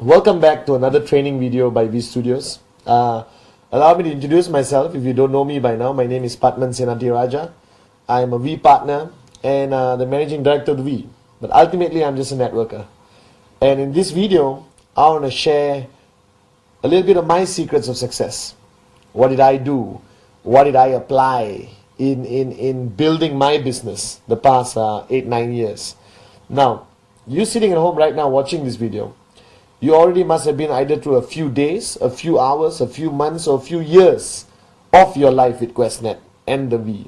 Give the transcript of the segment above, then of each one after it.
Welcome back to another training video by V Studios. Allow me to introduce myself. If you don't know me by now, my name is Pathman Senathiraja. I am a V partner and the managing director of the V. But ultimately, I'm just a networker. And in this video, I want to share a little bit of my secrets of success. What did I do? What did I apply in building my business the past 8-9 years? Now, you sitting at home right now watching this video, you already must have been either through a few days, a few hours, a few months, or a few years of your life with QNET and the V.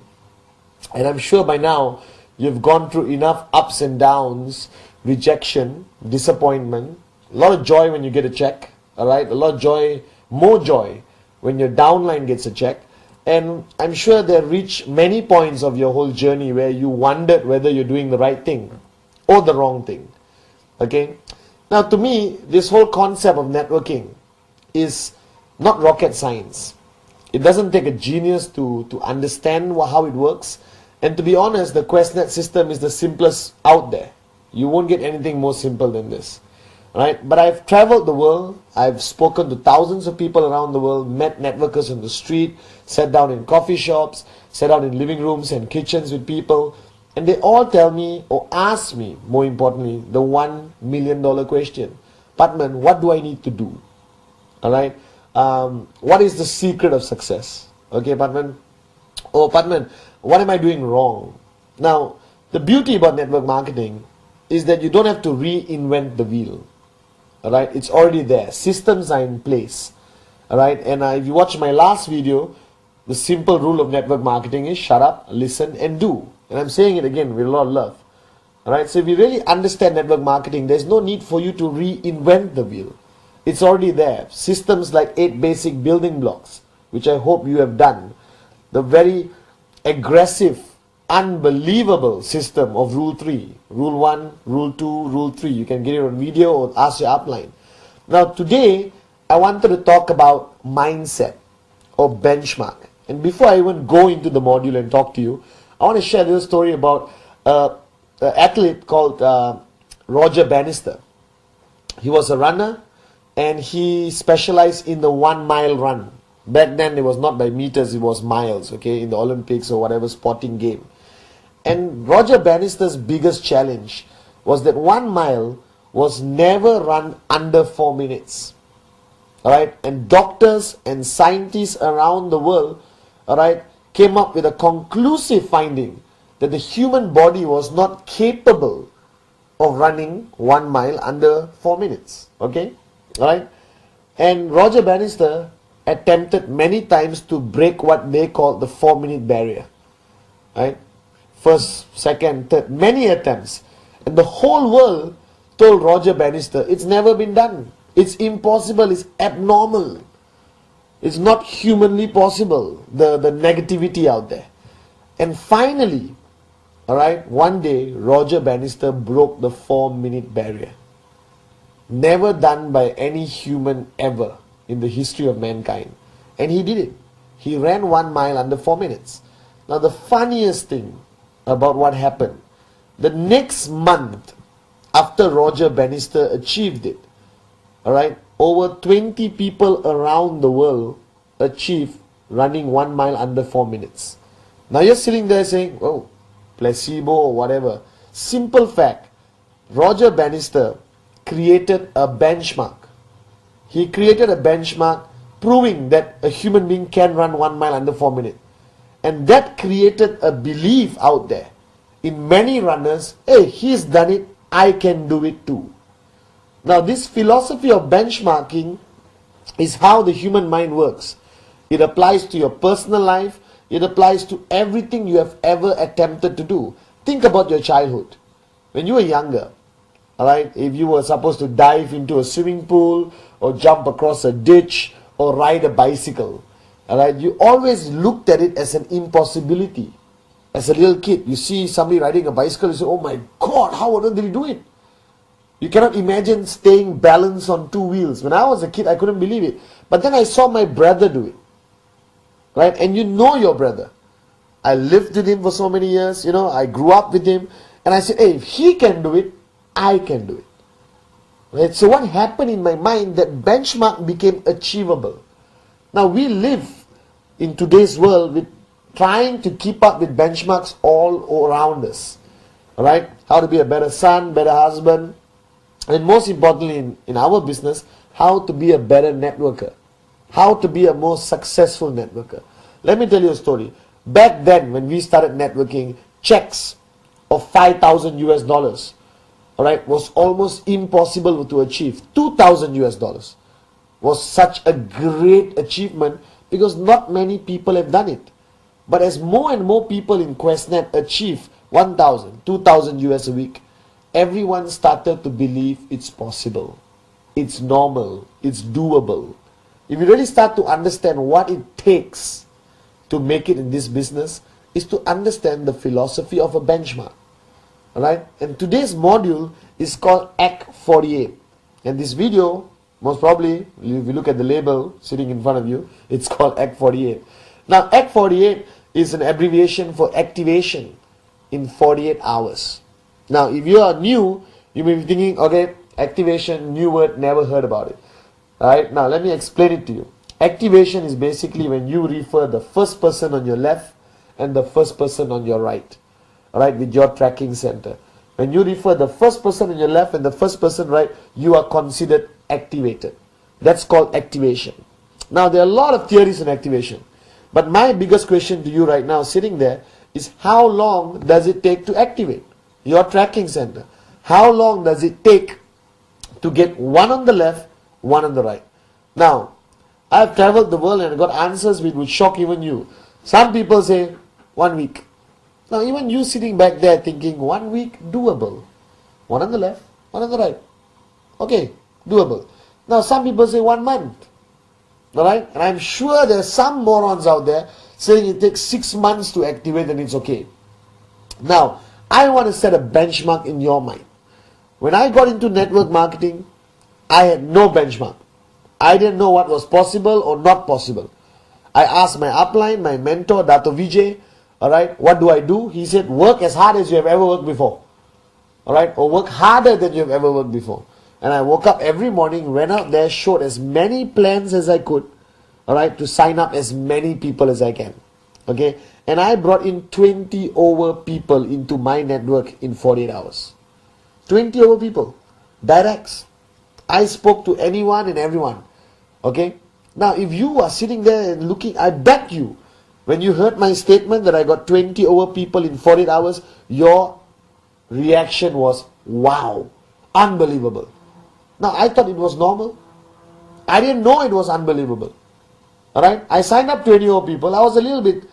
And I'm sure by now you've gone through enough ups and downs, rejection, disappointment, a lot of joy when you get a check, alright, a lot of joy, more joy when your downline gets a check. And I'm sure there reached many points of your whole journey where you wondered whether you're doing the right thing or the wrong thing. Okay? Now, to me, this whole concept of networking is not rocket science. It doesn't take a genius to understand how it works. And to be honest, the QNET system is the simplest out there. You won't get anything more simple than this. Right? But I've traveled the world. I've spoken to thousands of people around the world, met networkers on the street, sat down in coffee shops, sat down in living rooms and kitchens with people. And they all tell me, or ask me, more importantly, the $1 million question. Pathman, what do I need to do? Alright? What is the secret of success? Okay, Pathman? Oh, Pathman, what am I doing wrong? Now, the beauty about network marketing is that you don't have to reinvent the wheel. Alright? It's already there. Systems are in place. Alright? And if you watch my last video, the simple rule of network marketing is shut up, listen, and do. And I'm saying it again with a lot of love. Alright, so if you really understand network marketing, there's no need for you to reinvent the wheel. It's already there. Systems like 8 basic building blocks, which I hope you have done. The very aggressive, unbelievable system of Rule 3. Rule 1, Rule 2, Rule 3. You can get it on video or ask your upline. Now today, I wanted to talk about mindset or benchmark. And before I even go into the module and talk to you, I want to share a little story about an athlete called Roger Bannister. He was a runner and he specialized in the 1 mile run. Back then it was not by meters, it was miles, okay, in the Olympics or whatever sporting game. And Roger Bannister's biggest challenge was that 1 mile was never run under 4 minutes. Alright, and doctors and scientists around the world, alright, came up with a conclusive finding that the human body was not capable of running 1 mile under 4 minutes. Okay? Alright? And Roger Bannister attempted many times to break what they call the 4-minute barrier. Right? First, second, third, many attempts. And the whole world told Roger Bannister, it's never been done. It's impossible, it's abnormal. It's not humanly possible, the negativity out there. And finally, alright, one day, Roger Bannister broke the 4-minute barrier. Never done by any human ever in the history of mankind. And he did it. He ran 1 mile under 4 minutes. Now the funniest thing about what happened, the next month after Roger Bannister achieved it, alright, over 20 people around the world achieve running 1 mile under 4 minutes. Now you're sitting there saying, oh, placebo or whatever. Simple fact, Roger Bannister created a benchmark. He created a benchmark proving that a human being can run 1 mile under 4 minutes. And that created a belief out there in many runners, hey, he's done it, I can do it too. Now this philosophy of benchmarking is how the human mind works. It applies to your personal life. It applies to everything you have ever attempted to do. Think about your childhood. When you were younger, alright, if you were supposed to dive into a swimming pool or jump across a ditch or ride a bicycle, alright, you always looked at it as an impossibility. As a little kid, you see somebody riding a bicycle, you say, oh my God, how on earth did he do it? You cannot imagine staying balanced on 2 wheels. When I was a kid, I couldn't believe it. But then I saw my brother do it. Right? And you know your brother. I lived with him for so many years. You know, I grew up with him. And I said, hey, if he can do it, I can do it. Right? So what happened in my mind, that benchmark became achievable. Now we live in today's world with trying to keep up with benchmarks all around us. Right? How to be a better son, better husband, and most importantly in our business, how to be a better networker. How to be a more successful networker. Let me tell you a story. Back then when we started networking, checks of 5,000 US dollars, alright, was almost impossible to achieve. 2,000 US dollars was such a great achievement because not many people have done it. But as more and more people in QuestNet achieve 1,000, 2,000 US a week, everyone started to believe it's possible. It's normal. It's doable. If you really start to understand what it takes to make it in this business, is to understand the philosophy of a benchmark. Alright? And today's module is called Act 48. And this video, most probably, if you look at the label sitting in front of you, it's called Act 48. Now, Act 48 is an abbreviation for activation in 48 hours. Now, if you are new, you may be thinking, okay, activation, new word, never heard about it. Alright, now let me explain it to you. Activation is basically when you refer the first person on your left and the first person on your right. Alright, with your tracking center. When you refer the first person on your left and the first person right, you are considered activated. That's called activation. Now, there are a lot of theories on activation. But my biggest question to you right now, sitting there, is how long does it take to activate your tracking center? How long does it take to get one on the left, one on the right? Now, I've traveled the world and got answers which would shock even you. Some people say 1 week. Now, even you sitting back there thinking 1 week, doable. One on the left, one on the right. Okay, doable. Now, some people say 1 month. Alright? And I'm sure there's some morons out there saying it takes 6 months to activate and it's okay. Now, I want to set a benchmark in your mind. When I got into network marketing, I had no benchmark. I didn't know what was possible or not possible. I asked my upline, my mentor, Dato Vijay, alright, what do I do? He said, work as hard as you have ever worked before. Alright, or work harder than you have ever worked before. And I woke up every morning, went out there, showed as many plans as I could, alright, to sign up as many people as I can. Okay, and I brought in 20 over people into my network in 48 hours. 20 over people, directs. I spoke to anyone and everyone. Okay, now if you are sitting there and looking, I bet you, when you heard my statement that I got 20 over people in 48 hours, your reaction was, wow, unbelievable. Now, I thought it was normal. I didn't know it was unbelievable. Alright, I signed up 20 over people. I was a little bit,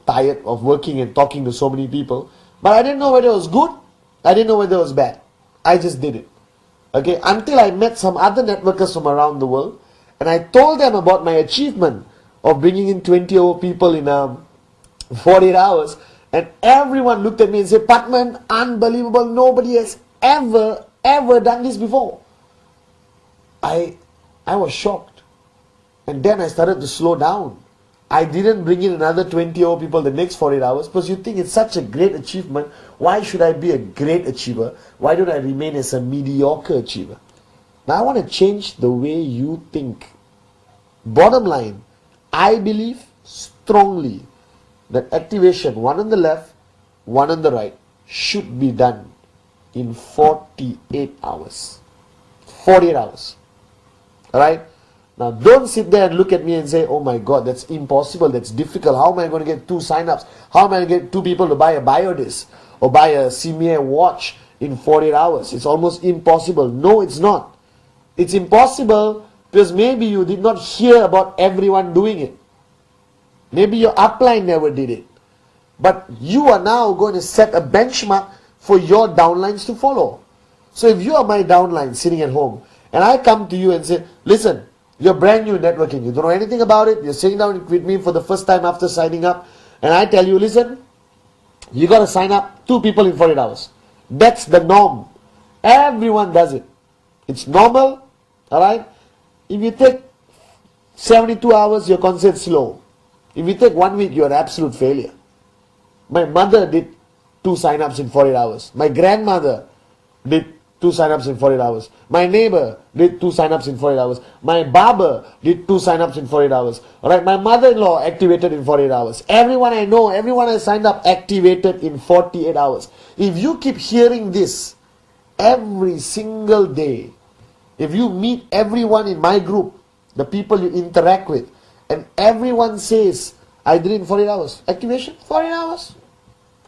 tired of working and talking to so many people. But I didn't know whether it was good. I didn't know whether it was bad. I just did it. Okay, until I met some other networkers from around the world. And I told them about my achievement of bringing in 20 over people in 48 hours. And everyone looked at me and said, Pathman, unbelievable. Nobody has ever done this before. I was shocked. And then I started to slow down. I didn't bring in another 20 over people the next 48 hours because you think it's such a great achievement. Why should I be a great achiever? Why don't I remain as a mediocre achiever? Now I want to change the way you think. Bottom line, I believe strongly that activation, one on the left, one on the right, should be done in 48 hours. 48 hours. Alright? Now don't sit there and look at me and say, oh my God, that's impossible, that's difficult. How am I going to get 2 sign-ups? How am I going to get 2 people to buy a biodisc or buy a CMA watch in 48 hours? It's almost impossible. No, it's not. It's impossible because maybe you did not hear about everyone doing it. Maybe your upline never did it. But you are now going to set a benchmark for your downlines to follow. So if you are my downline sitting at home and I come to you and say, listen, you're brand new in networking, you don't know anything about it, you're sitting down with me for the first time after signing up, and I tell you, listen, you got to sign up 2 people in 48 hours. That's the norm. Everyone does it. It's normal. Alright? If you take 72 hours, you're considered slow. If you take 1 week, you're an absolute failure. My mother did 2 sign-ups in 48 hours. My grandmother did 2 sign-ups in 48 hours. My neighbor did 2 sign-ups in 48 hours. My barber did 2 sign-ups in 48 hours. Alright, my mother-in-law activated in 48 hours. Everyone I know, everyone I signed up activated in 48 hours. If you keep hearing this every single day, if you meet everyone in my group, the people you interact with, and everyone says, I did it in 48 hours. Activation? 48 hours.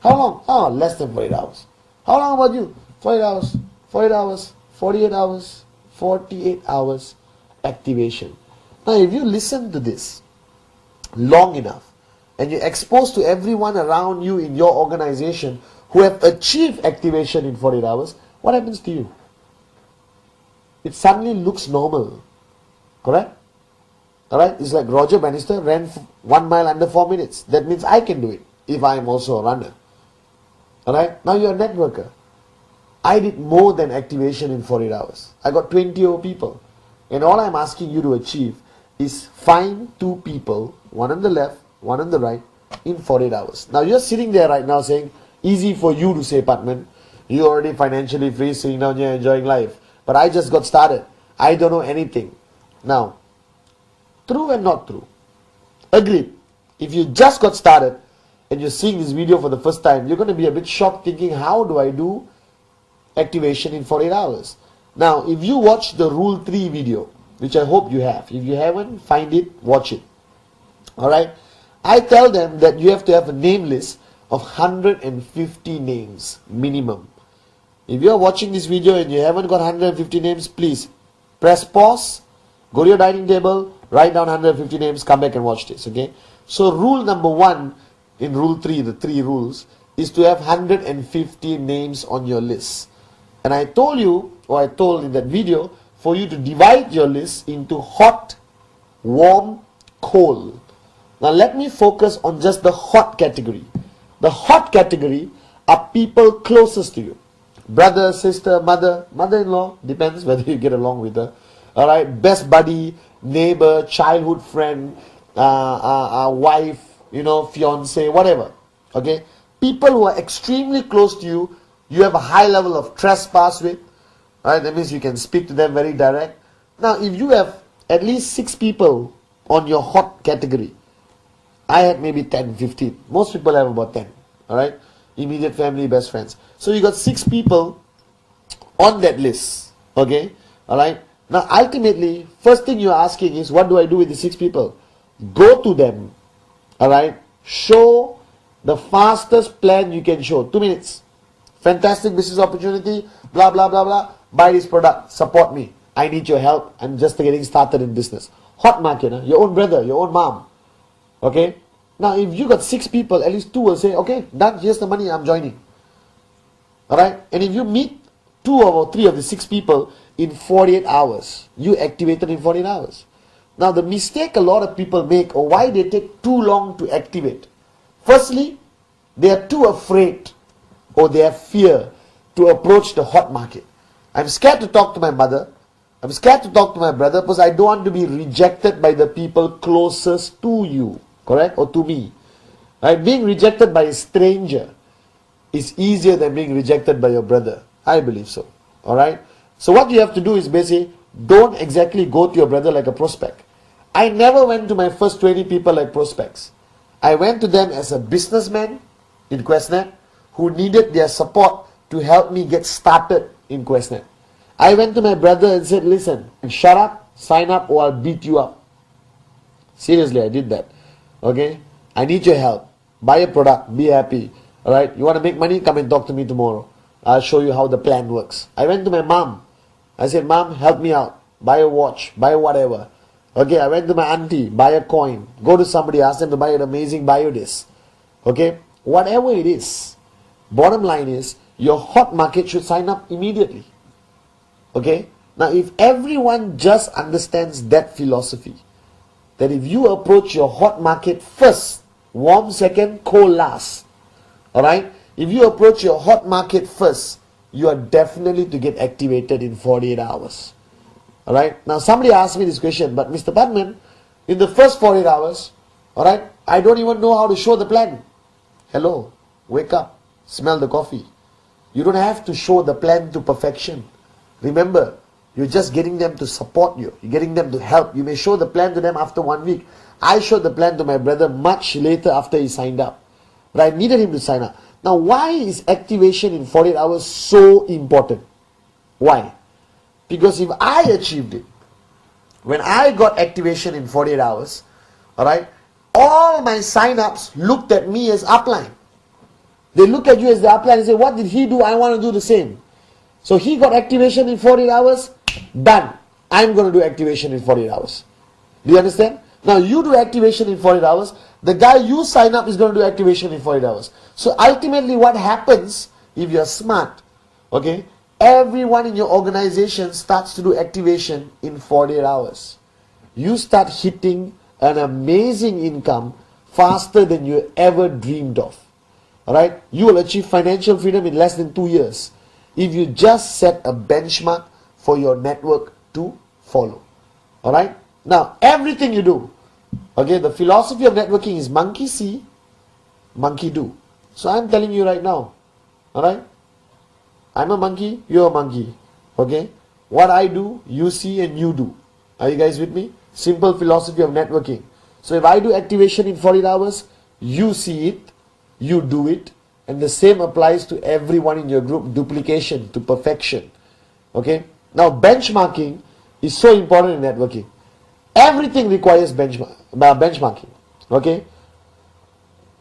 How long? Oh, less than 48 hours. How long about you? 48 hours. 48 hours, 48 hours, 48 hours activation. Now, if you listen to this long enough and you're exposed to everyone around you in your organization who have achieved activation in 48 hours, what happens to you? It suddenly looks normal. Correct? Alright? It's like Roger Bannister ran 1 mile under 4 minutes. That means I can do it if I am also a runner. Alright? Now you're a networker. I did more than activation in 48 hours. I got 20 over people. And all I'm asking you to achieve is find 2 people, one on the left, one on the right, in 48 hours. Now you're sitting there right now saying, easy for you to say, Pathman. You're already financially free, sitting down here enjoying life. But I just got started. I don't know anything. Now, true and not true. Agreed. If you just got started and you're seeing this video for the first time, you're going to be a bit shocked thinking, how do I do activation in 48 hours? Now, if you watch the Rule 3 video, which I hope you have, if you haven't, find it, watch it. Alright? I tell them that you have to have a name list of 150 names minimum. If you are watching this video and you haven't got 150 names, please press pause, go to your dining table, write down 150 names, come back and watch this. Okay? So rule number 1 in Rule 3, the 3 rules, is to have 150 names on your list. And I told you, or I told in that video, for you to divide your list into hot, warm, cold. Now let me focus on just the hot category. The hot category are people closest to you. Brother, sister, mother, mother-in-law, depends whether you get along with her. Alright, best buddy, neighbor, childhood friend, wife, fiance, whatever. Okay, people who are extremely close to you, you have a high level of trespass with. Alright, that means you can speak to them very direct. Now, if you have at least 6 people on your hot category, I had maybe 10, 15. Most people have about 10. Alright, immediate family, best friends. So you got 6 people on that list. Okay, alright. Now, ultimately, first thing you're asking is, what do I do with the 6 people? Go to them. Alright, show the fastest plan you can show. 2 minutes. Fantastic business opportunity, blah, blah, blah, blah. Buy this product, support me. I need your help. I'm just getting started in business. Hot market, huh? Your own brother, your own mom. Okay? Now, if you got 6 people, at least 2 will say, okay, done, here's the money, I'm joining. Alright? And if you meet 2 or 3 of the 6 people in 48 hours, you activated in 48 hours. Now, the mistake a lot of people make, or why they take too long to activate. Firstly, they are too afraid, or they have fear to approach the hot market. I'm scared to talk to my mother. I'm scared to talk to my brother because I don't want to be rejected by the people closest to you. Correct? Or to me. Right? Being rejected by a stranger is easier than being rejected by your brother. I believe so. Alright? So what you have to do is basically, don't exactly go to your brother like a prospect. I never went to my first 20 people like prospects. I went to them as a businessman in QNET who needed their support to help me get started in QNET. I went to my brother and said, listen, shut up, sign up, or I'll beat you up. Seriously, I did that. Okay? I need your help. Buy a product, be happy. Alright? You want to make money? Come and talk to me tomorrow. I'll show you how the plan works. I went to my mom. I said, Mom, help me out. Buy a watch, buy whatever. Okay, I went to my auntie, buy a coin. Go to somebody, ask them to buy an amazing biodisc. Okay? Whatever it is. Bottom line is, your hot market should sign up immediately. Okay? Now, if everyone just understands that philosophy, that if you approach your hot market first, warm second, cold last. Alright? If you approach your hot market first, you are definitely to get activated in 48 hours. Alright? Now, somebody asked me this question, but Mr. Pathman, in the first 48 hours, alright, I don't even know how to show the plan. Hello? Wake up. Smell the coffee. You don't have to show the plan to perfection. Remember, you're just getting them to support you. You're getting them to help. You may show the plan to them after 1 week. I showed the plan to my brother much later after he signed up. But I needed him to sign up. Now, why is activation in 48 hours so important? Why? Because if I achieved it, when I got activation in 48 hours, alright, all my sign-ups looked at me as upline. They look at you as the upline and say, what did he do? I want to do the same. So he got activation in 48 hours, done. I'm going to do activation in 48 hours. Do you understand? Now you do activation in 48 hours, the guy you sign up is going to do activation in 48 hours. So ultimately what happens, if you're smart, okay, everyone in your organization starts to do activation in 48 hours. You start hitting an amazing income faster than you ever dreamed of. Alright? You will achieve financial freedom in less than 2 years if you just set a benchmark for your network to follow. Alright? Now, everything you do, okay, the philosophy of networking is monkey see, monkey do. So I'm telling you right now, alright? I'm a monkey, you're a monkey. Okay? What I do, you see and you do. Are you guys with me? Simple philosophy of networking. So if I do activation in 48 hours, you see it, you do it, and the same applies to everyone in your group. Duplication to perfection. Okay? Now benchmarking is so important in networking. Everything requires benchmarking. Okay?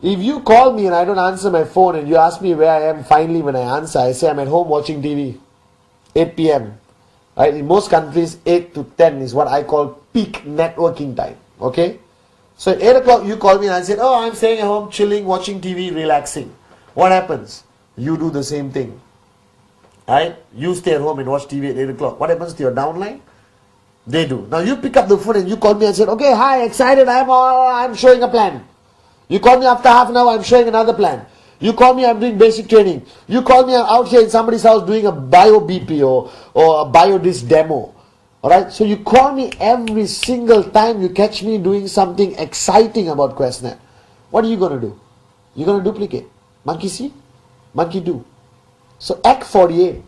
If you call me and I don't answer my phone and you ask me where I am finally when I answer, I say I'm at home watching TV. 8 p.m. Right? In most countries, 8 to 10 is what I call peak networking time. Okay? So at 8 o'clock you call me and I said, oh, I'm staying at home, chilling, watching TV, relaxing. What happens? You do the same thing. Right? You stay at home and watch TV at 8 o'clock. What happens to your downline? They do. Now you pick up the phone and you call me and said, okay, hi, excited, I'm showing a plan. You call me after half an hour, I'm showing another plan. You call me, I'm doing basic training. You call me, I'm out here in somebody's house doing a bio BP or a biodisc demo. Alright, so you call me every single time you catch me doing something exciting about QuestNet. What are you going to do? You're going to duplicate. Monkey see, monkey do. So Act 48,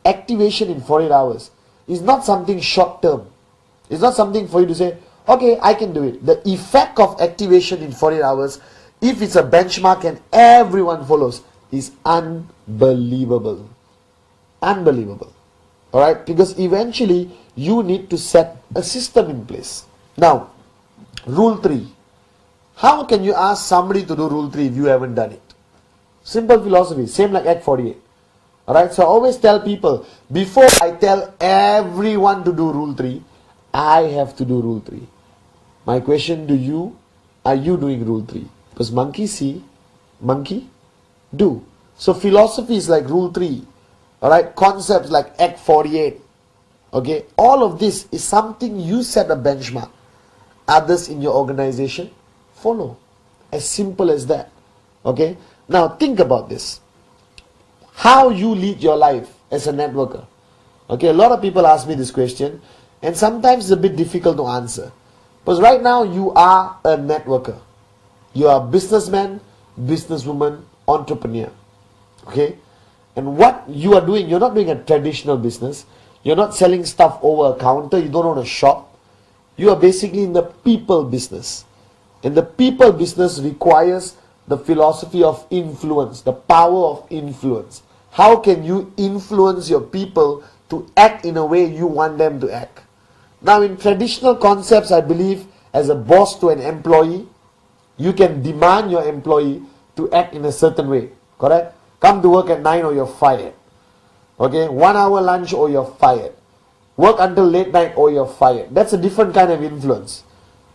activation in 48 hours, is not something short term. It's not something for you to say, okay, I can do it. The effect of activation in 48 hours, if it's a benchmark and everyone follows, is unbelievable. Unbelievable. Alright? Because eventually you need to set a system in place. Now, rule 3. How can you ask somebody to do rule 3 if you haven't done it? Simple philosophy, same like Act 48. Alright? So I always tell people, before I tell everyone to do rule 3, I have to do rule 3. My question to you, are you doing rule 3? Because monkey see, monkey do. So philosophy is like rule 3. Alright, concepts like Act 48. Okay, all of this is something you set a benchmark. Others in your organization follow. As simple as that. Okay, now think about this. How you lead your life as a networker. Okay, a lot of people ask me this question, and sometimes it's a bit difficult to answer. Because right now you are a networker. You are a businessman, businesswoman, entrepreneur. Okay? And what you are doing, you're not doing a traditional business. You're not selling stuff over a counter. You don't own a shop. You are basically in the people business. And the people business requires the philosophy of influence, the power of influence. How can you influence your people to act in a way you want them to act? Now in traditional concepts, I believe as a boss to an employee, you can demand your employee to act in a certain way. Correct? Come to work at 9 or you're fired. Okay? 1 hour lunch or you're fired. Work until late night or you're fired. That's a different kind of influence.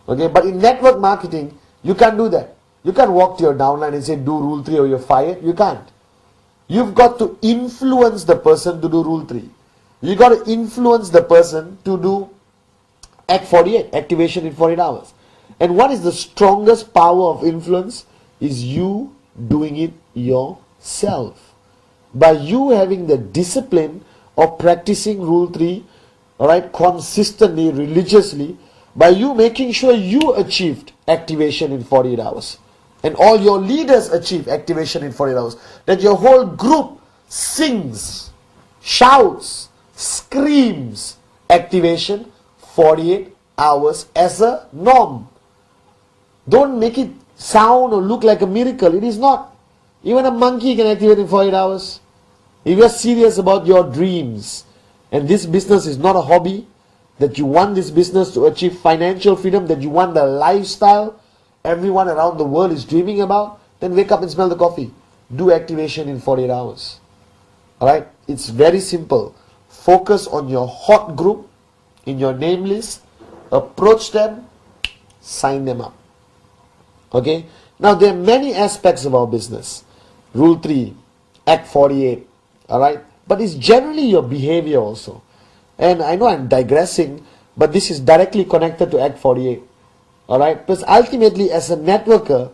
Okay? But in network marketing, you can't do that. You can't walk to your downline and say do rule 3 or you're fired. You can't. You've got to influence the person to do rule 3. You got to influence the person to do Act 48, activation in 48 hours. And what is the strongest power of influence? Is you doing it yourself. By you having the discipline of practicing rule 3, alright, consistently, religiously, by you making sure you achieved activation in 48 hours. And all your leaders achieve activation in 48 hours. That your whole group sings, shouts, screams, screams activation 48 hours as a norm. Don't make it sound or look like a miracle. It is not. Even a monkey can activate in 48 hours. If you're serious about your dreams, and this business is not a hobby, that you want this business to achieve financial freedom, that you want the lifestyle everyone around the world is dreaming about, then wake up and smell the coffee. Do activation in 48 hours. Alright? It's very simple. Focus on your hot group in your name list. Approach them. Sign them up. Okay? Now there are many aspects of our business. Rule 3. Act 48. Alright? But it's generally your behavior also. And I know I'm digressing, but this is directly connected to Act 48. Alright? Because ultimately as a networker,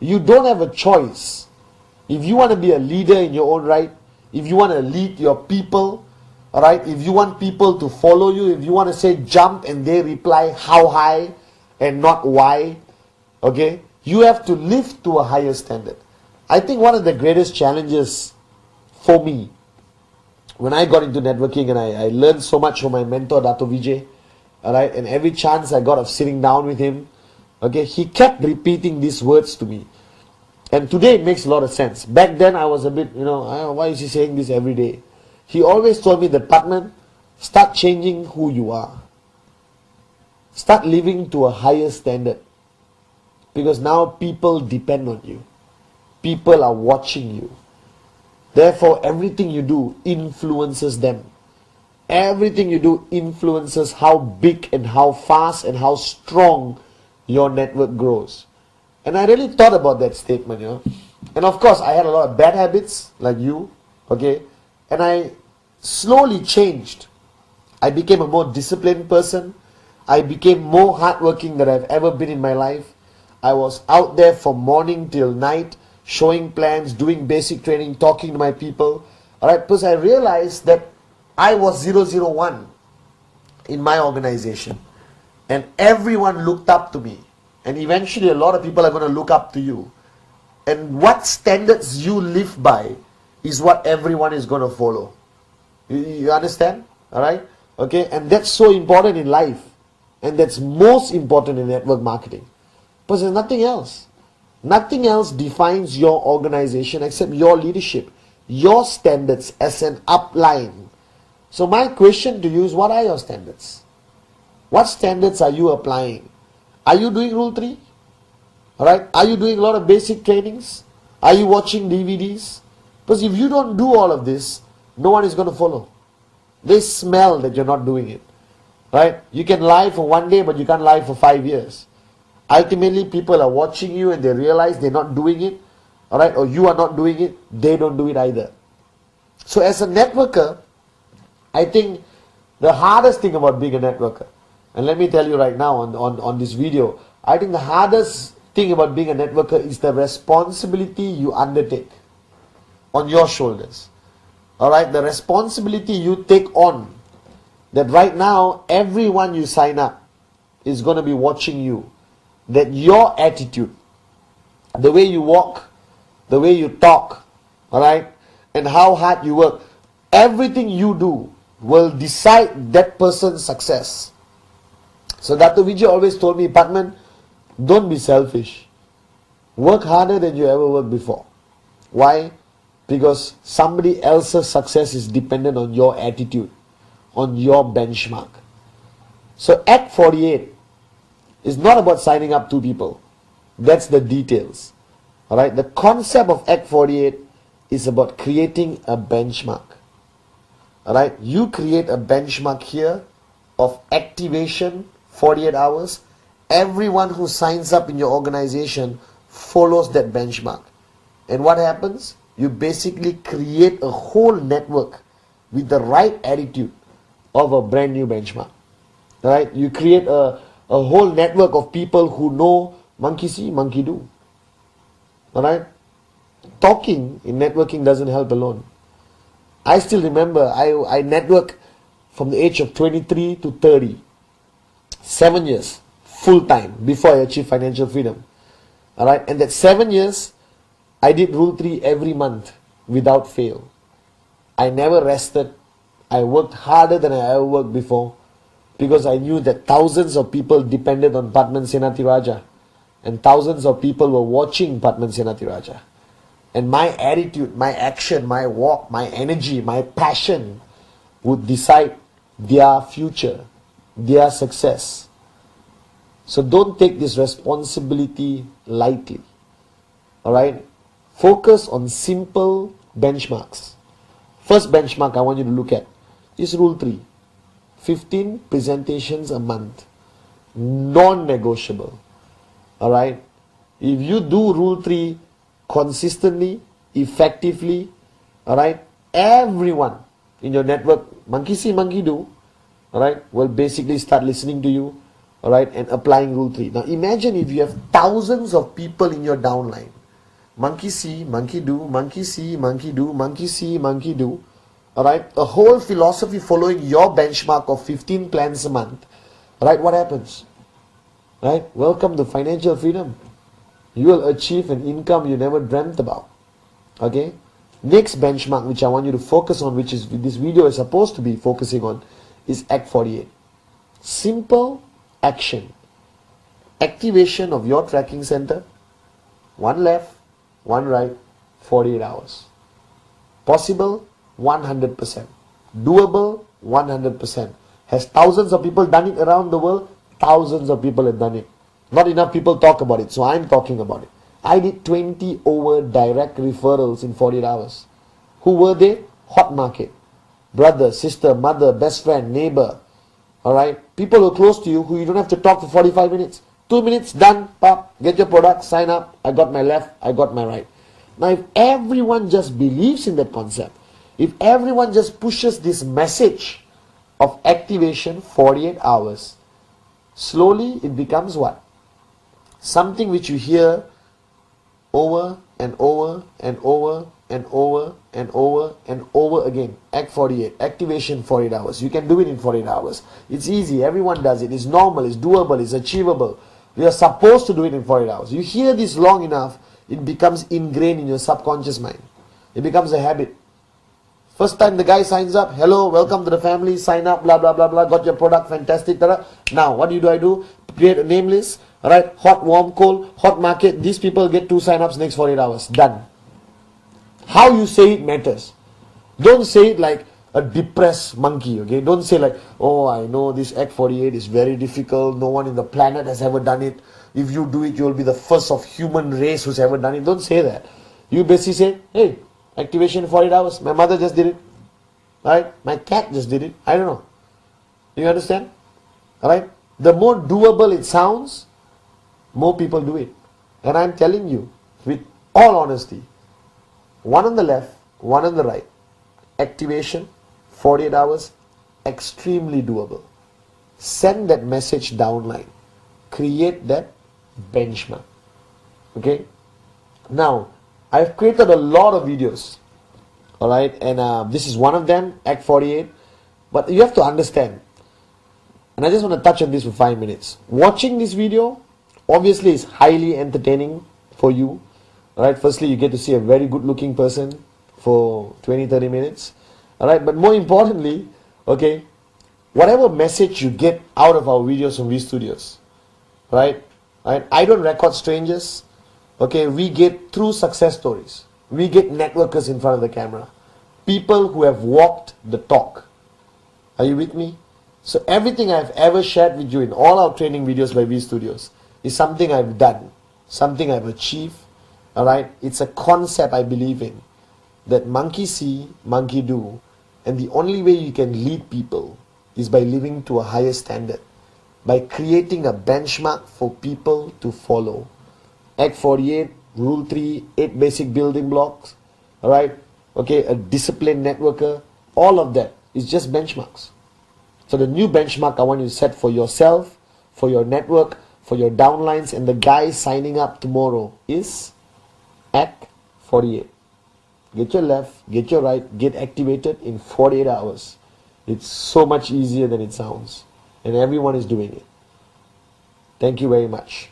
you don't have a choice. If you want to be a leader in your own right, if you want to lead your people, alright, if you want people to follow you, if you want to say jump and they reply how high and not why, okay, you have to live to a higher standard. I think one of the greatest challenges for me, when I got into networking and I learned so much from my mentor, Dato Vijay, alright, and every chance I got of sitting down with him, okay, he kept repeating these words to me. And today it makes a lot of sense. Back then I was a bit, why is he saying this every day? He always told me that, Pathman, start changing who you are. Start living to a higher standard. Because now people depend on you. People are watching you. Therefore, everything you do influences them. Everything you do influences how big and how fast and how strong your network grows. And I really thought about that statement, And of course, I had a lot of bad habits, like you, okay? And I slowly changed. I became a more disciplined person. I became more hardworking than I've ever been in my life. I was out there from morning till night, showing plans, doing basic training, talking to my people. Alright, because I realized that I was 001 in my organization. And everyone looked up to me. And eventually a lot of people are going to look up to you. And what standards you live by is what everyone is going to follow. You understand? Alright? Okay? And that's so important in life. And that's most important in network marketing. Because there's nothing else. Nothing else defines your organization except your leadership. Your standards as an upline. So my question to you is, what are your standards? What standards are you applying? Are you doing Rule 3? Alright? Are you doing a lot of basic trainings? Are you watching DVDs? Because if you don't do all of this, no one is going to follow. They smell that you're not doing it. Right? You can lie for one day, but you can't lie for 5 years. Ultimately, people are watching you and they realize they're not doing it. Alright? Or you are not doing it. They don't do it either. So as a networker, I think the hardest thing about being a networker, and let me tell you right now on this video, I think the hardest thing about being a networker is the responsibility you undertake on your shoulders. Alright, the responsibility you take on, that right now everyone you sign up is going to be watching you. That your attitude, the way you walk, the way you talk, alright, and how hard you work, everything you do will decide that person's success. So Dr. Vijay always told me, Pathman, don't be selfish. Work harder than you ever worked before. Why? Because somebody else's success is dependent on your attitude, on your benchmark. So Act 48 is not about signing up 2 people. That's the details. Alright? The concept of Act 48 is about creating a benchmark. Alright? You create a benchmark here of activation 48 hours. Everyone who signs up in your organization follows that benchmark. And what happens? You basically create a whole network with the right attitude of a brand new benchmark. Right? You create a whole network of people who know monkey see, monkey do. Alright? Talking in networking doesn't help alone. I still remember I network from the age of 23 to 30. 7 years, full time, before I achieved financial freedom. Alright? And that 7 years, I did Rule 3 every month without fail. I never rested. I worked harder than I ever worked before because I knew that thousands of people depended on Pathman Senathiraja and thousands of people were watching Pathman Senathiraja. And my attitude, my action, my walk, my energy, my passion would decide their future, their success. So don't take this responsibility lightly. Alright? Focus on simple benchmarks. First benchmark I want you to look at is Rule 3. 15 presentations a month. Non-negotiable. Alright? If you do Rule 3 consistently, effectively, alright, everyone in your network, monkey see, monkey do, alright, will basically start listening to you, alright, and applying Rule 3. Now imagine if you have thousands of people in your downline. Monkey see, monkey do, monkey see, monkey do, monkey see, monkey do. Alright, a whole philosophy following your benchmark of 15 plans a month. Right, what happens? Right, welcome to financial freedom. You will achieve an income you never dreamt about. Okay, next benchmark which I want you to focus on, which is this video is supposed to be focusing on, is Act 48. Simple action. Activation of your tracking center. One left, one right, 48 hours. Possible, 100%. Doable, 100%. Has thousands of people done it around the world? Thousands of people have done it. Not enough people talk about it, so I'm talking about it. I did 20 over direct referrals in 48 hours. Who were they? Hot market. Brother, sister, mother, best friend, neighbor. Alright? People who are close to you who you don't have to talk for 45 minutes. 2 minutes, done, pop, get your product, sign up. I got my left, I got my right. Now if everyone just believes in that concept, if everyone just pushes this message of activation 48 hours, slowly it becomes what? Something which you hear over and over and over and over and over and over again. Act 48, activation 48 hours. You can do it in 48 hours. It's easy, everyone does it. It's normal, it's doable, it's achievable. We are supposed to do it in 48 hours. You hear this long enough, it becomes ingrained in your subconscious mind. It becomes a habit. First time the guy signs up, hello, welcome to the family, sign up, blah, blah, blah, blah, got your product, fantastic. Now, what do? I do? Create a name list, alright, hot, warm, cold, hot market. These people get 2 sign-ups next 48 hours. Done. How you say it matters. Don't say it like a depressed monkey, okay? Don't say like, oh, I know this Act 48 is very difficult. No one in the planet has ever done it. If you do it, you will be the first of human race who's ever done it. Don't say that. You basically say, hey, activation 48 hours. My mother just did it. Alright? My cat just did it. I don't know. You understand? Alright? The more doable it sounds, more people do it. And I'm telling you, with all honesty, one on the left, one on the right. Activation, 48 hours, extremely doable. Send that message downline. Create that benchmark. Okay? Now, I've created a lot of videos. Alright? And this is one of them, Act 48. But you have to understand. And I just want to touch on this for 5 minutes. Watching this video, obviously, is highly entertaining for you. Alright? Firstly, you get to see a very good looking person for 20-30 minutes. Alright? But more importantly, okay, whatever message you get out of our videos from V Studios, right? I don't record strangers. Okay, we get true success stories. We get networkers in front of the camera. People who have walked the talk. Are you with me? So everything I've ever shared with you in all our training videos by V Studios is something I've done, something I've achieved. Alright? It's a concept I believe in. That monkey see, monkey do. And the only way you can lead people is by living to a higher standard. By creating a benchmark for people to follow. Act 48, Rule 3, 8 basic building blocks. Alright? Okay, a disciplined networker. All of that is just benchmarks. So the new benchmark I want you to set for yourself, for your network, for your downlines, and the guys signing up tomorrow is Act 48. Get your left, get your right, get activated in 48 hours. It's so much easier than it sounds. And everyone is doing it. Thank you very much.